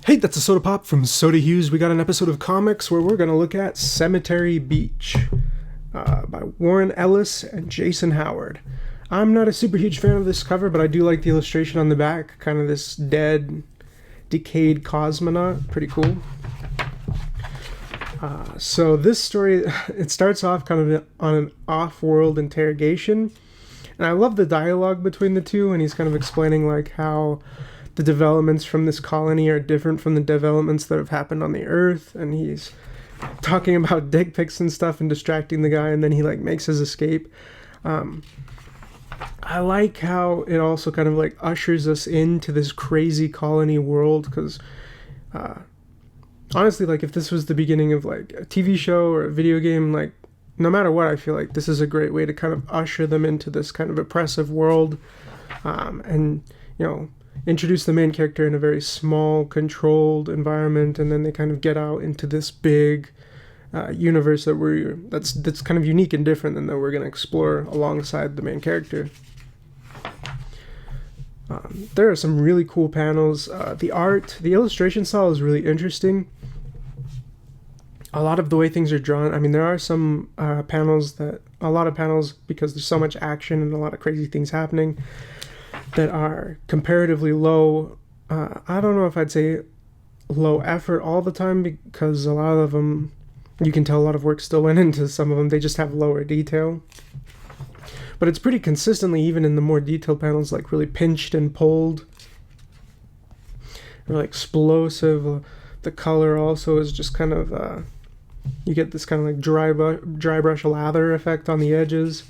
Hey, that's a Soda Pop from Soda Hughes. We got an episode of comics where we're going to look at Cemetery Beach by Warren Ellis and Jason Howard. I'm not a super huge fan of this cover, but I do like the illustration on the back. Kind of this dead, decayed cosmonaut. Pretty cool. So this story, it starts off kind of on an off-world interrogation. And I love the dialogue between the two, and he's kind of explaining like how the developments from this colony are different from the developments that have happened on the Earth, and he's talking about dick pics and stuff and distracting the guy, and then he like makes his escape. I like how it also kind of like ushers us into this crazy colony world, because honestly, like if this was the beginning of like a TV show or a video game, like no matter what, I feel like this is a great way to kind of usher them into this kind of oppressive world, and you know, introduce the main character in a very small, controlled environment, and then they kind of get out into this big universe that's kind of unique and different, and that we're going to explore alongside the main character. There are some really cool panels. The illustration style is really interesting. A lot of the way things are drawn, I mean, there are some panels, because there's so much action and a lot of crazy things happening, that are comparatively low. I don't know if I'd say low effort all the time, because a lot of them, you can tell a lot of work still went into some of them. They just have lower detail. But it's pretty consistently, even in the more detailed panels, like really pinched and pulled. Really explosive. The color also is just kind of, you get this kind of like dry brush lather effect on the edges.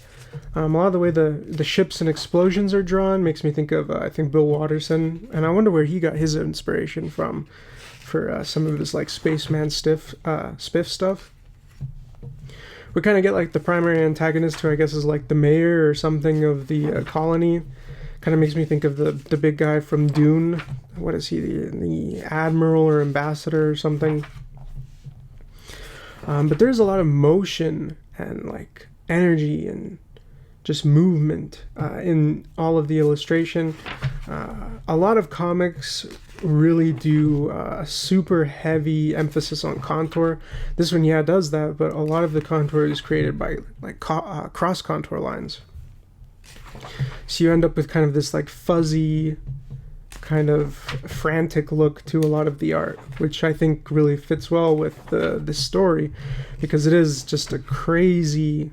A lot of the way the ships and explosions are drawn makes me think of, I think, Bill Watterson, and I wonder where he got his inspiration from for some of his like spaceman spiff stuff. We kind of get like the primary antagonist, who I guess is like the mayor or something of the colony. Kind of makes me think of the big guy from Dune. What is he, the admiral or ambassador or something? But there's a lot of motion and like energy and just movement in all of the illustration. A lot of comics really do a super heavy emphasis on contour. This one, yeah, does that, but a lot of the contour is created by like cross contour lines. So you end up with kind of this like fuzzy, kind of frantic look to a lot of the art, which I think really fits well with this story, because it is just a crazy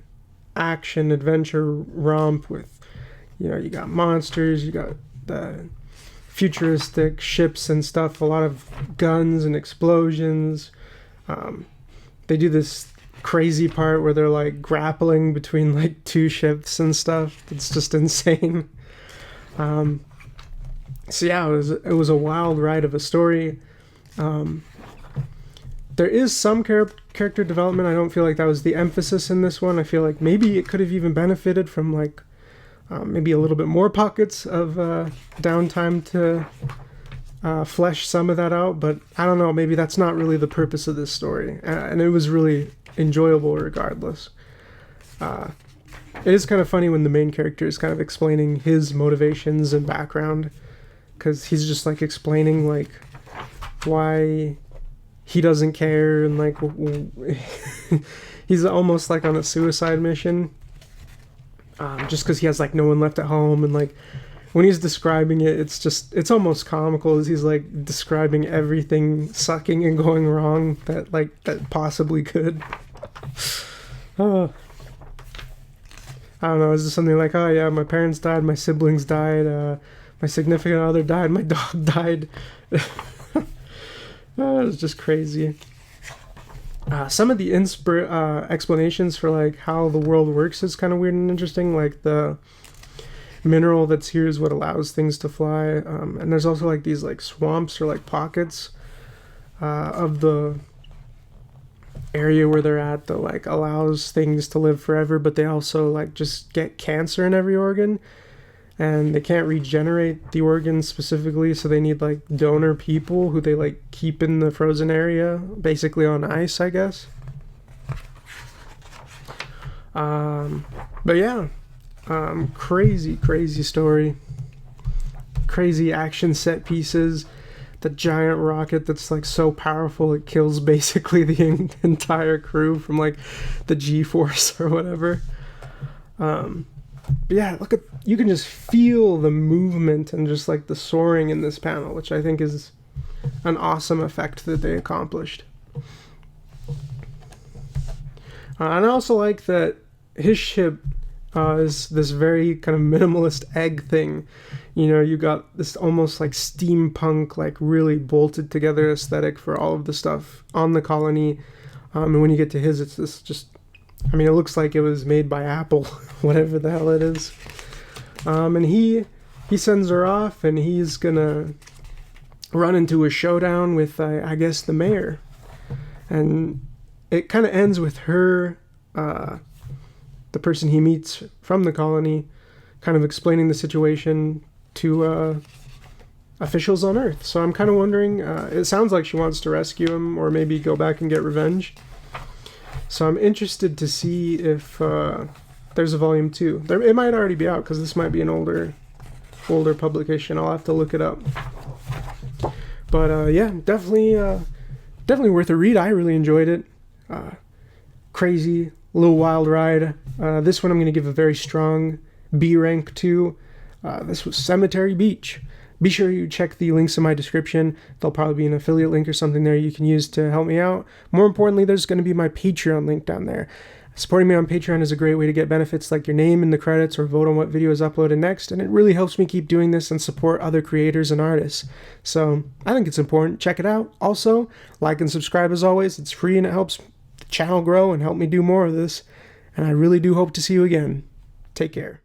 action adventure romp with, you know, you got monsters, you got the futuristic ships and stuff, a lot of guns and explosions. They do this crazy part where they're like grappling between like two ships and stuff. It's just insane. So yeah, it was a wild ride of a story. There is some character development. I don't feel like that was the emphasis in this one. I feel like maybe it could have even benefited from like maybe a little bit more pockets of downtime to flesh some of that out. But I don't know, maybe that's not really the purpose of this story. And it was really enjoyable regardless. It is kind of funny when the main character is kind of explaining his motivations and background, because he's just like explaining like why he doesn't care, and like he's almost like on a suicide mission, just because he has like no one left at home. And like when he's describing it, it's almost comical, as he's like describing everything sucking and going wrong that possibly could. I don't know, is this something like, oh yeah, my parents died, my siblings died, my significant other died, my dog died. It's just crazy. Some of the explanations for like how the world works is kind of weird and interesting. Like the mineral that's here is what allows things to fly. And there's also like these like swamps or like pockets of the area where they're at that like allows things to live forever, but they also like just get cancer in every organ, and they can't regenerate the organs specifically, so they need like donor people who they like keep in the frozen area, basically on ice, I guess. But yeah, crazy story, crazy action set pieces. the giant rocket that's like so powerful it kills basically the entire crew from like the G-force or whatever. But yeah, look at, you can just feel the movement and just like the soaring in this panel, which I think is an awesome effect that they accomplished. And I also like that his ship is this very kind of minimalist egg thing. You know, you got this almost like steampunk, like really bolted together aesthetic for all of the stuff on the colony. And when you get to his, it's this just, I mean, it looks like it was made by Apple, whatever the hell it is. And he sends her off, and he's gonna run into a showdown with, I guess, the mayor. And it kind of ends with her, the person he meets from the colony, kind of explaining the situation to officials on Earth. So I'm kind of wondering, it sounds like she wants to rescue him or maybe go back and get revenge. So I'm interested to see if there's a volume 2. It might already be out because this might be an older publication. I'll have to look it up. But yeah, definitely worth a read. I really enjoyed it. Crazy, little wild ride. This one I'm going to give a very strong B rank to. This was Cemetery Beach. Be sure you check the links in my description. There'll probably be an affiliate link or something there you can use to help me out. More importantly, there's going to be my Patreon link down there. Supporting me on Patreon is a great way to get benefits like your name in the credits or vote on what video is uploaded next, and it really helps me keep doing this and support other creators and artists. So I think it's important. Check it out. Also, like and subscribe as always. It's free and it helps the channel grow and help me do more of this. And I really do hope to see you again. Take care.